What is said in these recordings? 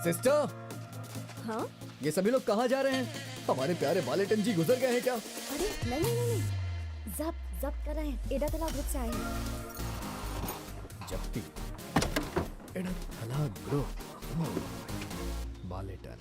Sister, हाँ? ये सभी लोग कहाँ जा रहे हैं? हमारे प्यारे बालेटन जी गुजर गए हैं क्या? अरे नहीं, जब्त कर रहे हैं, एडा तालाब ग्रुप से आए हैं। जब्ती एडथला ग्रुप, बालेटन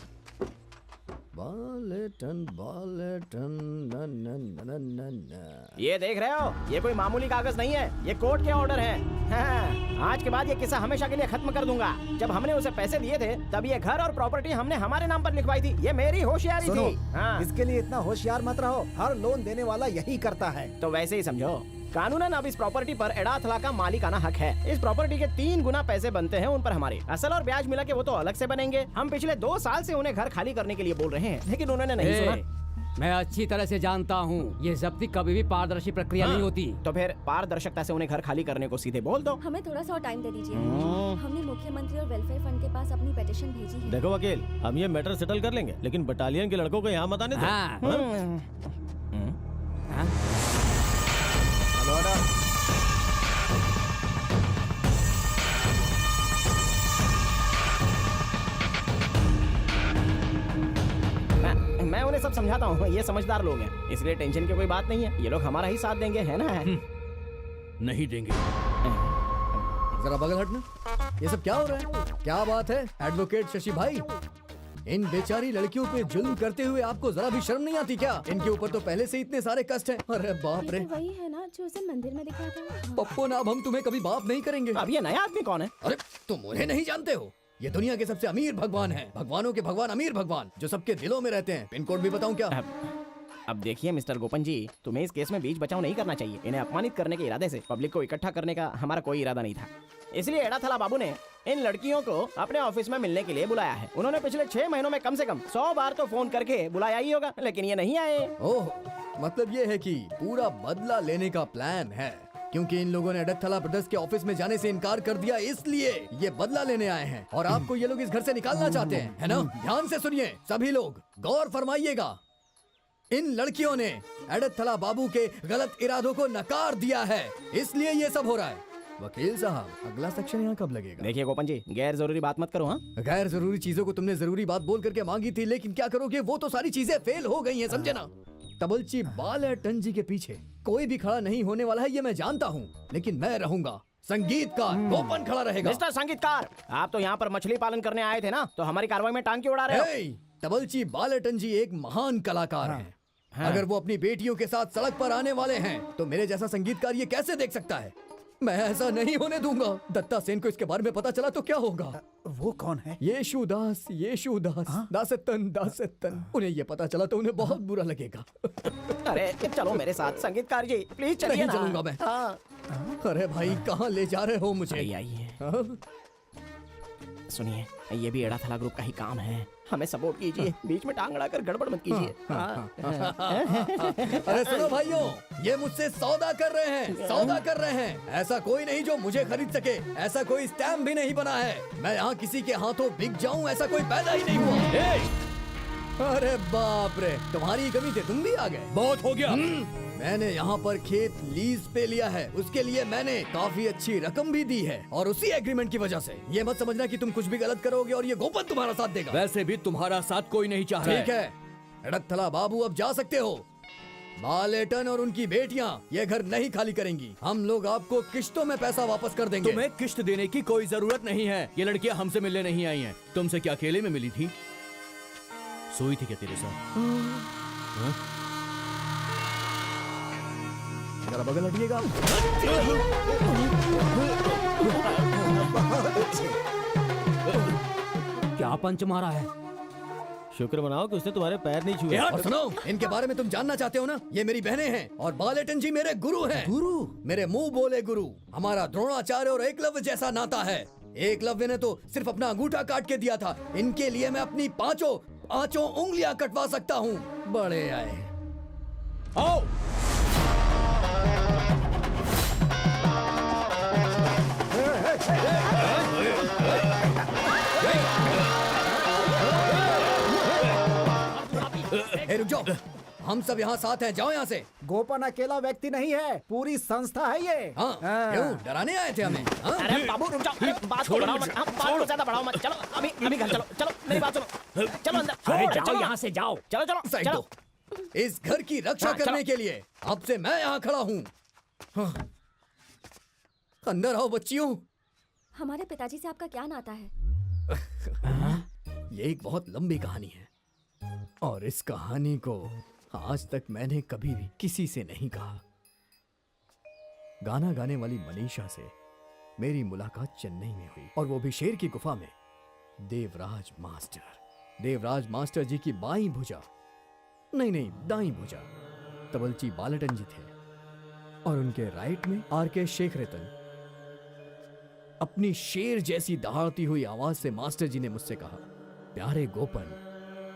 न न न न न। ये देख रहे हो, ये कोई मामूली कागज नहीं है, ये कोर्ट के ऑर्डर हैं। हाँ, आज के बाद ये किस्सा हमेशा के लिए खत्म कर दूंगा। जब हमने उसे पैसे दिए थे तब ये घर और प्रॉपर्टी हमने हमारे नाम पर लिखवाई थी। ये मेरी होशियारी सुनो, थी। हाँ। इसके लिए इतना होशियार मत रहो, हर लोन देने वाला यही करता है। तो वैसे ही समझो, कानूनन अब इस प्रॉपर्टी पर एडाथला का मालिकाना हक है। इस प्रॉपर्टी के 3 गुना पैसे बनते हैं उन पर हमारे। असल और ब्याज मिला के वो तो अलग से बनेंगे। हम पिछले 2 साल से उन्हें घर खाली करने के लिए बोल रहे हैं, लेकिन उन्होंने नहीं सुना। मैं अच्छी तरह से जानता हूँ, ये जब्ती कभी भी पारदर्शी प्रक्रिया नहीं होती। तो फिर पारदर्शिता से उन्हें घर खाली करने को सीधे बोल दो। हमें थोड़ा सा और टाइम दे दीजिए। हमने मुख्यमंत्री और वेलफेयर फंड के पास अपनी पिटीशन भेजी है। देखो वकील, हम ये मैटर सेटल कर लेंगे, लेकिन बटालियन के लड़कों को यहाँ मत आने दो। हाँ। मैं उन्हें सब समझाता हूँ, ये समझदार लोग हैं, इसलिए टेंशन की कोई बात नहीं है। ये लोग हमारा ही साथ देंगे, है ना? नहीं देंगे। जरा बगल हटना। ये सब क्या हो रहा है? क्या बात है एडवोकेट शशि भाई? इन बेचारी लड़कियों पे जुल्म करते हुए आपको जरा भी शर्म नहीं आती क्या? इनके ऊपर तो पहले से इतने सारे कष्ट हैं। अरे बाप रे, वही है ना जो उसे मंदिर में दिखा था। पप्पो ना, अब हम तुम्हें कभी बाप नहीं करेंगे। अब ये नया आदमी कौन है? अरे तुम उन्हें नहीं जानते हो? ये दुनिया के सबसे अमीर भगवान हैं, भगवानों के भगवान अमीर भगवान, जो सबके दिलों में रहते हैं। पिन कोड भी बताऊं क्या? अब देखिए मिस्टर गोपन जी, तुम्हें इस केस में बीच बचाव नहीं करना चाहिए। इन्हें अपमानित करने के इरादे से पब्लिक को इकट्ठा करने का हमारा कोई इरादा नहीं था। इसलिए एडाथला बाबू ने इन लड़कियों को अपने ऑफिस में मिलने के लिए बुलाया है। उन्होंने पिछले 6 महीनों में कम से कम 100 बार तो फोन करके बुलाया ही होगा, लेकिन ये नहीं आए। ओह, मतलब ये है कि पूरा बदला लेने का प्लान है, क्योंकि इन लोगों ने एडाथला ब्रदर्स के ऑफिस में जाने से इनकार कर दिया, इसलिए ये बदला लेने आए हैं। और आपको ये लोग इस घर से निकालना चाहते हैं, है ना? ध्यान से सुनिए सभी लोग, गौर फरमाइएगा। इन लड़कियों ने एडाथला बाबू के गलत इरादों को नकार दिया है, इसलिए ये सब हो रहा है। वकील साहब, अगला सेक्शन यहाँ कब लगेगा? देखिए गोपन जी, गैर जरूरी बात मत करो। हाँ, गैर जरूरी चीजों को तुमने जरूरी बात बोल करके मांगी थी, लेकिन क्या करोगे, वो तो सारी चीजें फेल हो गई हैं, समझे ना? तबलची बालेटन जी के पीछे कोई भी खड़ा नहीं होने वाला है, ये मैं जानता हूँ, लेकिन मैं रहूंगा। संगीतकार गोपन खड़ा रहेगा। मिस्टर संगीतकार, आप तो यहाँ पर मछली पालन करने आए थे ना, तो हमारी कार्रवाई में टांग क्यों उड़ा रहे हो? हे, तबलची बालेटन जी एक महान कलाकार हैं। अगर वो अपनी बेटियों के साथ सड़क पर आने वाले हैं, तो मेरे जैसा संगीतकार ये कैसे देख सकता है? मैं ऐसा नहीं होने दूंगा। दत्ता सेन को इसके बारे में पता चला तो क्या होगा? वो कौन है? येशुदास, दासतन। उन्हें ये पता चला तो उन्हें बहुत बुरा लगेगा। अरे चलो मेरे साथ संगीतकार जी, प्लीज चलिए नहीं ना। चलूंगा मैं। हाँ। अरे भाई, कहाँ ले जा रहे हो मुझे? आइए, हाँ? सुनिए, ये भी एडाथला ग्रुप का ही काम है, हमें सपोर्ट कीजिए, बीच में टांग अड़ाकर गड़बड़ मत कीजिए। अरे सुनो भाइयों, ये मुझसे सौदा कर रहे हैं। ऐसा कोई नहीं जो मुझे खरीद सके, ऐसा कोई स्टैम्प भी नहीं बना है। मैं यहाँ किसी के हाथों बिक जाऊँ, ऐसा कोई पैदा ही नहीं हुआ। अरे बाप रे, तुम्हारी कमी थे, तुम भी आ गए। बहुत हो गया। मैंने यहाँ पर खेत लीज पे लिया है, उसके लिए मैंने काफी अच्छी रकम भी दी है, और उसी एग्रीमेंट की वजह से। ये मत समझना कि तुम कुछ भी गलत करोगे और ये गोपन तुम्हारा साथ देगा। वैसे भी तुम्हारा साथ कोई नहीं चाह रहा ठीक है, एडाथला बाबू अब जा सकते हो। बालेटन और उनकी बेटियां ये घर नहीं खाली करेंगी। हम लोग आपको किश्तों में पैसा वापस कर देंगे। तुम्हें किश्त देने की कोई जरूरत नहीं है। ये लड़कियां हमसे मिलने नहीं आई हैं। तुमसे क्या अकेले में मिली थी? सोई थी क्या तेरे साथ? जरा बगल हटिएगा। क्या पंच मारा है? शुक्र मनाओ कि उसने तुम्हारे पैर नहीं छुए। और सुनो, इनके बारे में तुम जानना चाहते हो ना? ये मेरी बहनें हैं और बालेटन जी मेरे गुरु हैं। गुरु? मेरे मुंह बोले गुरु। हमारा द्रोणाचार्य और एकलव्य जैसा नाता है। एकलव्य ने तो सिर्फ अपना अंगूठा काट के दिया था, इनके लिए मैं अपनी पांचों उंगलियां कटवा सकता हूँ। बड़े आए। आओ। रुक जाओ। हम सब यहाँ साथ हैं, जाओ यहाँ से। गोपन अकेला व्यक्ति नहीं है, पूरी संस्था है ये। हाँ, हाँ। क्यों डराने आए थे हमें? हाँ? अरे बाबू रुक जाओ, बात को बढ़ाओ मत, बात को ज्यादा बढ़ाओ मत। चलो अभी अभी घर चलो, चलो मेरी बात सुनो, चलो अंदर। अरे चलो जाओ यहाँ से जाओ। चलो चलो साइड चलो। दो। इस घर की रक्षा हाँ, करने चलो। के लिए अब से मैं यहाँ खड़ा हूँ। हाँ। अंदर आओ बच्चियों। हमारे पिताजी से आपका क्या नाता है? ये एक बहुत लंबी कहानी है और इस कहानी को आज तक मैंने कभी भी किसी से नहीं कहा। गाना गाने वाली मनीषा से मेरी मुलाकात चेन्नई में हुई और वो भी शेर की गुफा में। देवराज मास्टर जी की बाईं भुजा, नहीं दाईं भुजा तबलची बालटन जी थे और उनके राइट में आर.के. शेखरेतन। अपनी शेर जैसी दहाड़ती हुई आवाज से मास्टर जी ने मुझसे कहा, प्यारे गोपन,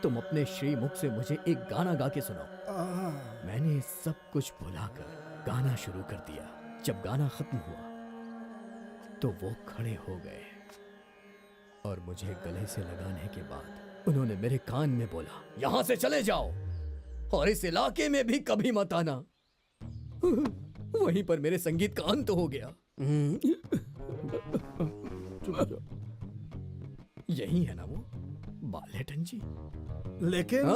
तुम अपने श्रीमुख से मुझे एक गाना गा के सुनाओ। मैंने सब कुछ भुलाकर गाना शुरू कर दिया। जब गाना खत्म हुआ तो वो खड़े हो गए और मुझे गले से लगाने के बाद उन्होंने मेरे कान में बोला, यहां से चले जाओ और इस इलाके में भी कभी मत आना। वहीं पर मेरे संगीत का अंत हो गया। यही है ना वो बालेटन जी? लेकिन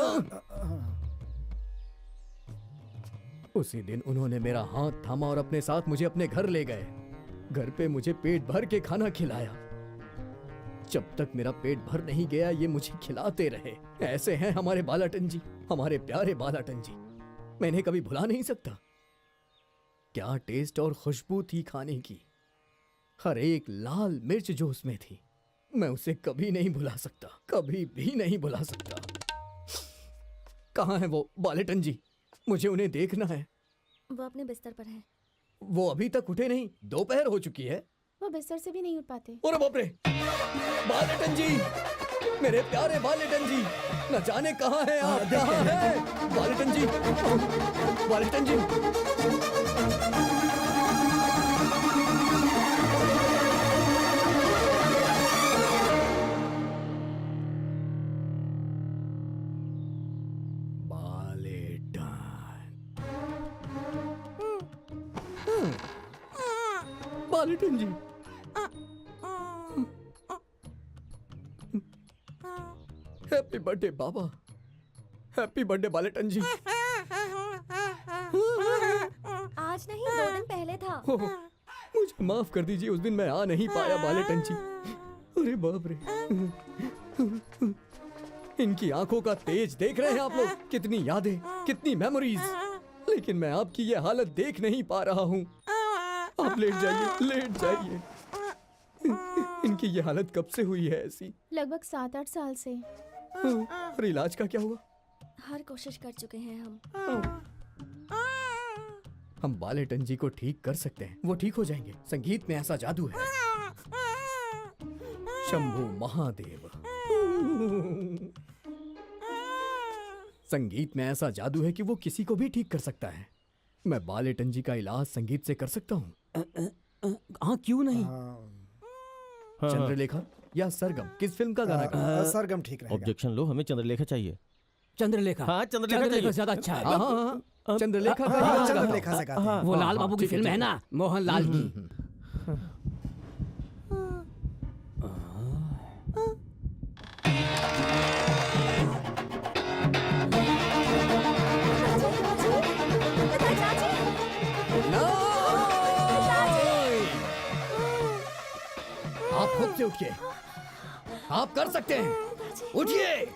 उसी दिन उन्होंने मेरा हाथ थामा और अपने साथ मुझे अपने घर ले गए। घर पे मुझे पेट भर के खाना खिलाया। जब तक मेरा पेट भर नहीं गया ये मुझे खिलाते रहे। ऐसे हैं हमारे बालाटन जी, हमारे प्यारे बालाटन जी। मैं इन्हें कभी भुला नहीं सकता। क्या टेस्ट और खुशबू थी खाने की। हर एक लाल मिर्च जो उसमें थी, मैं उसे कभी नहीं भुला सकता, कभी भी नहीं भुला सकता। कहाँ है वो बालेटन जी? मुझे उन्हें देखना है। वो अपने बिस्तर पर है। वो अभी तक उठे नहीं, दोपहर हो चुकी है। वो बिस्तर से भी नहीं उठ पाते। अरे बाप रे! बालेटन जी, मेरे प्यारे बालेटन जी, न जाने कहाँ हैं आप? कहाँ हैं बालेटन जी? बालेटन जी, बालेटन जी, हैप्पी बर्थडे बाबा, हैप्पी बर्थडे बालेटन जी। आज नहीं, 2 दिन पहले था। ओह, मुझे माफ कर दीजिए, उस दिन मैं आ नहीं पाया बालेटन जी। अरे बाप रे! इनकी आंखों का तेज देख रहे हैं आप लोग? कितनी यादें, कितनी मेमोरीज। लेकिन मैं आपकी ये हालत देख नहीं पा रहा हूँ। आप लेट जाइए, लेट जाइए। इनकी ये हालत कब से हुई है ऐसी? लगभग 7-8 साल से। और इलाज का क्या हुआ? हर कोशिश कर चुके हैं हम। हम बालेटन जी को ठीक कर सकते हैं, वो ठीक हो जाएंगे। संगीत में ऐसा जादू है। शंभू महादेव। संगीत में ऐसा जादू है कि वो किसी को भी ठीक कर सकता है। मैं बालेटन जी का इलाज संगीत से कर सकता हूँ। हाँ क्यों नहीं? चंद्रलेखा या सरगम, किस फिल्म का गाना गा? सरगम ठीक रहेगा। ऑब्जेक्शन लो, हमें चंद्रलेखा चाहिए। चंद्रलेखा। हाँ, चंद्रलेखा चाहिए। ज्यादा अच्छा है। हाँ, चंद्रलेखा का ही हाँ, गाना गाता हूँ। चंद्रलेखा से गाते हैं। वो लाल बाबू की फिल्म है ना, मोहन लाल की। आप खुद से उठिए, आप कर सकते हैं। उठिए,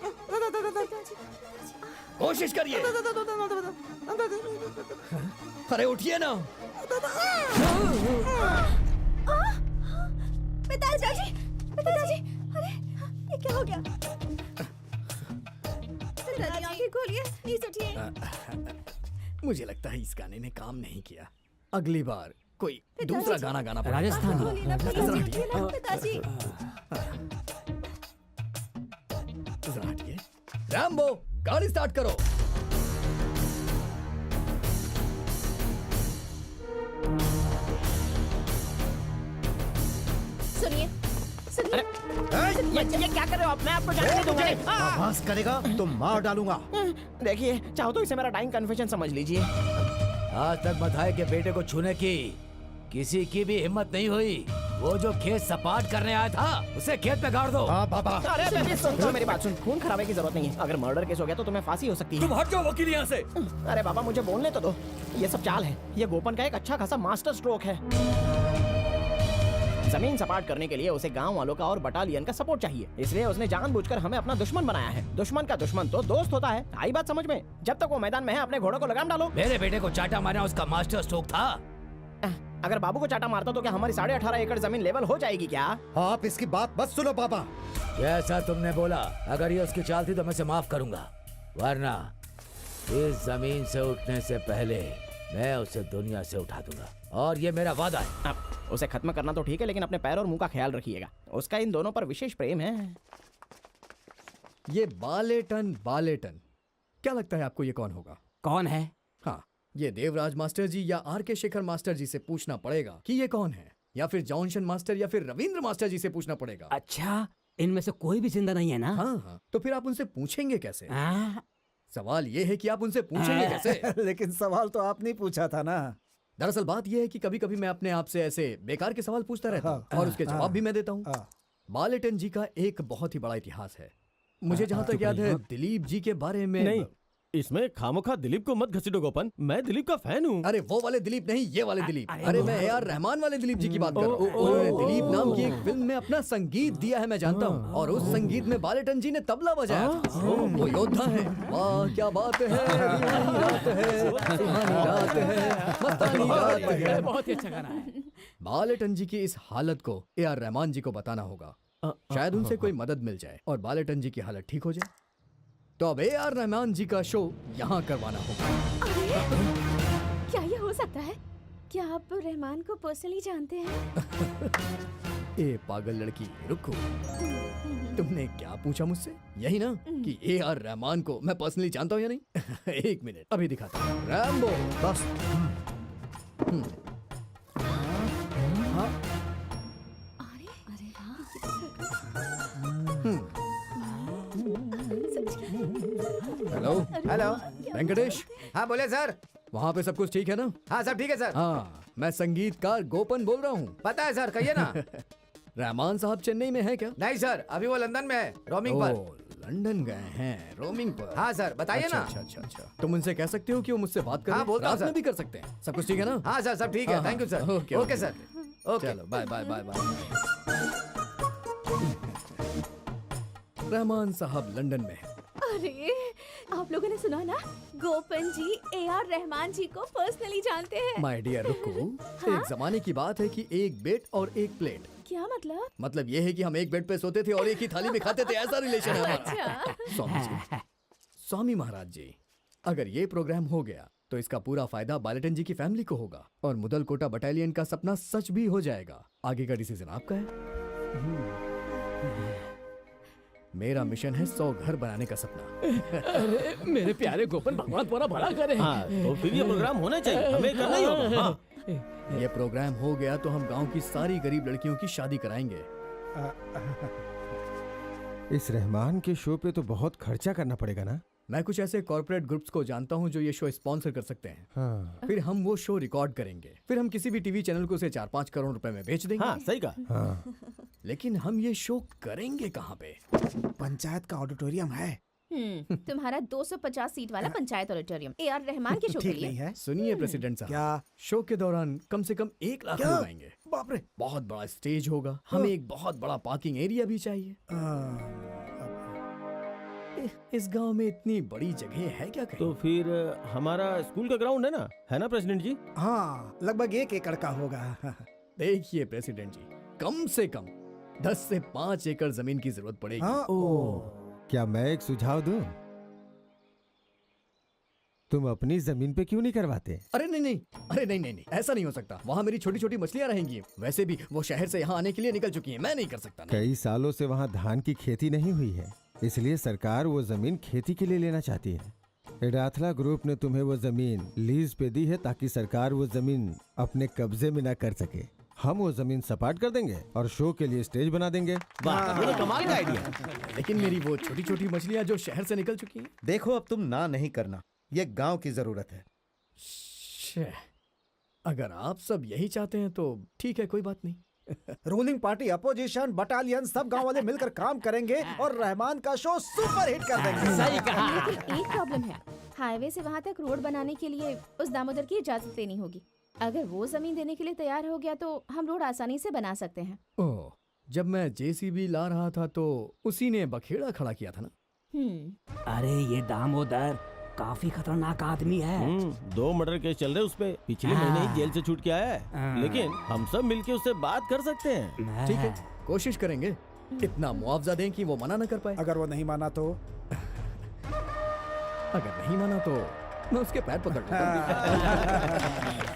कोशिश करिए। अरे उठिए ना। पिताजी, पिताजी, अरे ये क्या हो गया? पिताजी आंखें खोलिए, प्लीज उठिए। मुझे लगता है इस गाने ने काम नहीं किया। अगली बार कोई दूसरा गाना गाना पड़ेगा। राजस्थानी। खोलिए ना, प्लीज उठिए ना, पिताजी। जरा हटिए। रैम्बो, गाड़ी स्टार्ट करो। अरे ये क्या कर रहे हो आप? मैं आपको जाने नहीं दूंगा। आवाज करेगा तो मार डालूंगा। देखिए, चाहो तो इसे मेरा डाइंग कन्फेशन समझ लीजिए। आज तक मथाई के बेटे को छूने की किसी की भी हिम्मत नहीं हुई। वो जो खेत सपाट करने आया था उसे खेत में गाड़ दो। हाँ बाबा। अरे बेबी सुन मेरी बात सुन। खून खराबे की जरूरत नहीं है। अगर मर्डर केस हो गया तो तुम्हें फांसी हो सकती है। तुम हट जाओ वकील यहाँ से। अरे बाबा मुझे बोलने तो दो। ये सब चाल है। ये गोपन का एक अच्छा खासा मास्टर स्ट्रोक है। जमीन सपाट करने के लिए उसे गांव वालों का और बटालियन का सपोर्ट चाहिए, इसलिए उसने जानबूझकर हमें अपना दुश्मन बनाया है। दुश्मन का दुश्मन तो दोस्त होता है। आई बात समझ में? जब तक वो मैदान में है अपने घोड़ों को लगाम डालो। मेरे बेटे को चाटा मारना उसका मास्टर स्ट्रोक था। अगर बाबू को चाटा मारता तो क्या हमारी 18.5 एकड़ जमीन लेवल हो जाएगी क्या? आप इसकी बात मत सुनो पापा। जैसा तुमने बोला, अगर ये उसकी चाल थी तो मैं इसे माफ करूंगा, वरना इस जमीन से उठने से पहले मैं उसे दुनिया से उठा दूंगा, और ये मेरा वादा है। अब उसे खत्म करना तो ठीक है, लेकिन अपने पैर और मुंह का ख्याल रखिएगा। उसका इन दोनों पर विशेष प्रेम है। ये बालेटन क्या लगता है आपको ये कौन होगा? कौन है? हाँ, ये देवराज मास्टर जी या आर के शेखर मास्टर जी से पूछना पड़ेगा कि ये कौन है, या फिर जॉनसन मास्टर या फिर रविंद्र मास्टर जी से पूछना पड़ेगा। अच्छा, इनमें से कोई भी जिंदा नहीं है ना? हाँ, तो फिर आप उनसे पूछेंगे कैसे? हाँ? सवाल ये है कि आप उनसे पूछेंगे कैसे? लेकिन सवाल तो आपने पूछा था ना। दरअसल बात यह है कि कभी कभी मैं अपने आप से ऐसे बेकार के सवाल पूछता रहता हूँ और उसके जवाब भी मैं देता हूँ। बालेटन जी का एक बहुत ही बड़ा इतिहास है। मुझे जहाँ तक याद है दिलीप जी के बारे में नहीं, इसमें खामोखा दिलीप को मत घसीटो गोपन। मैं दिलीप का फैन हूँ। अरे वो वाले दिलीप नहीं, ये वाले दिलीप। अरे मैं AR रहमान वाले दिलीप जी की बात कर रहा हूँ। उन्होंने दिलीप नाम की एक फिल्म में अपना संगीत दिया है, मैं जानता हूँ, और उस संगीत में बालेटन जी ने तबला बजाया था। वो योद्धा है। वाह क्या बात है, दीवानी रात है, सुहानी रात है, मस्तानी रात है। बहुत ही अच्छा गाना है। बालेटन जी की इस हालत को AR रहमान जी को बताना होगा, शायद उनसे कोई मदद मिल जाए और बालेटन जी की हालत ठीक हो जाए। तो अब AR रहमान जी का शो यहाँ करवाना होगा। क्या ये हो सकता है? क्या आप रहमान को पर्सनली जानते हैं? ए पागल लड़की, रुको। तुमने क्या पूछा मुझसे? यही ना कि AR रहमान को मैं पर्सनली जानता हूँ या नहीं? एक मिनट, अभी दिखाता हूँ। रैम्बो बस। अरे हेलो हेलो। वेंकटेश, हाँ बोले सर। वहाँ पे सब कुछ ठीक है ना? हाँ सब ठीक है सर। हाँ, मैं संगीतकार गोपन बोल रहा हूँ। पता है सर, कहिए ना। रहमान साहब चेन्नई में है क्या? नहीं सर, अभी वो लंदन में है, रोमिंग पर। लंदन गए हैं रोमिंग पर। हाँ सर, बताइए अच्छा, ना। अच्छा। तुम उनसे कह सकते हो कि वो मुझसे बात करें? हाँ, बोलता हूँ रात में सर। भी कर सकते हैं। सब कुछ ठीक है ना? हाँ सर, सब ठीक है। हाँ, thank you sir. Okay, okay sir. Okay. चलो bye bye bye bye. Rahman साहब लंदन में है। अरे आप लोगों ने सुना ना, गोपन जी AR रहमान जी को पर्सनली जानते हैं। माय डियर रुको, एक जमाने की बात है कि एक बेड और एक प्लेट। क्या मतलब? मतलब ये है कि हम एक बेड पे सोते थे और एक ही थाली में खाते थे, ऐसा रिलेशन है हमारा। अच्छा। स्वामी जी, स्वामी महाराज जी, अगर ये प्रोग्राम हो गया तो इसका पूरा फायदा बालेटन जी की फैमिली को होगा और मुदल कोटा बटालियन का सपना सच भी हो जाएगा। आगे का डिसीजन आपका है। मेरा मिशन है 100 घर बनाने का सपना। अरे मेरे प्यारे गोपन, भगवान तुम्हारा भला करे। हाँ, तो फिर ये प्रोग्राम होना चाहिए, हमें करना ही होगा। हाँ। ये प्रोग्राम हो गया तो हम गांव की सारी गरीब लड़कियों की शादी कराएंगे। इस रहमान के शो पे तो बहुत खर्चा करना पड़ेगा ना? मैं कुछ ऐसे कॉर्पोरेट ग्रुप्स को जानता हूं जो ये शो स्पॉन्सर कर सकते हैं। हाँ। फिर हम वो शो रिकॉर्ड करेंगे, फिर हम किसी भी टीवी चैनल को उसे 4-5 करोड़ रुपए में बेच देंगे। हाँ, सही कहा। हाँ। लेकिन हम ये शो करेंगे कहाँ पे? पंचायत का ऑडिटोरियम है। तुम्हारा 250 सीट वाला पंचायत ऑडिटोरियम AR रहमान के शो के ठीक नहीं लिए। है। सुनिए प्रेसिडेंट साहब, क्या? शो के दौरान कम से कम 1 लाख क्या? लोग आएंगे। बाप रे। बहुत बड़ा स्टेज होगा, हमें एक बहुत बड़ा पार्किंग एरिया भी चाहिए। इस गांव में इतनी बड़ी जगह है क्या कहीं? तो फिर हमारा स्कूल का ग्राउंड है ना प्रेसिडेंट जी? हाँ, लगभग 1 एकड़ का होगा। देखिए प्रेसिडेंट जी, कम से कम 10 से 5 एकड़ जमीन की जरूरत पड़ेगी। हाँ। क्या मैं एक सुझाव दूं? तुम अपनी जमीन पे क्यों नहीं करवाते? अरे नहीं, ऐसा नहीं हो सकता। वहाँ मेरी छोटी छोटी मछलियाँ रहेंगी। वैसे भी वो शहर से यहाँ आने के लिए निकल चुकी हैं, मैं नहीं कर सकता। नहीं। कई सालों से वहाँ धान की खेती नहीं हुई है, इसलिए सरकार वो जमीन खेती के लिए लेना चाहती है। एडाथला ग्रुप ने तुम्हें वो जमीन लीज पे दी है ताकि सरकार वो जमीन अपने कब्जे में न कर सके। हम वो जमीन सपाट कर देंगे और शो के लिए स्टेज बना देंगे। वाह, ये तो कमाल का आइडिया है। लेकिन मेरी वो छोटी छोटी मछलियां जो शहर से निकल चुकी हैं। देखो अब तुम ना नहीं करना, ये गांव की जरूरत है। श्शे, अगर आप सब यही चाहते हैं तो ठीक है, कोई बात नहीं। रूलिंग पार्टी, अपोजिशन, बटालियन सब गांव वाले मिलकर काम करेंगे और रहमान का शो सुपर हिट कर देंगे। सही कहा। लेकिन एक प्रॉब्लम है, हाईवे से वहाँ तक रोड बनाने के लिए उस दामोदर की इजाजत लेनी होगी। अगर वो जमीन देने के लिए तैयार हो गया तो हम रोड आसानी से बना सकते हैं। ओह, जब मैं जेसीबी ला रहा था तो उसी ने बखेड़ा खड़ा किया था ना। अरे ये दामोदर काफी खतरनाक आदमी है। 2 मर्डर केस चल रहे उस पे, पिछले महीने ही जेल से छूट के आया है। लेकिन हम सब मिलके उससे बात कर सकते हैं। ठीक है, कोशिश करेंगे। इतना मुआवजा दें कि वो मना न कर पाए। अगर वो नहीं माना तो अगर नहीं माना तो मैं उसके पैर पकड़ लूंगा।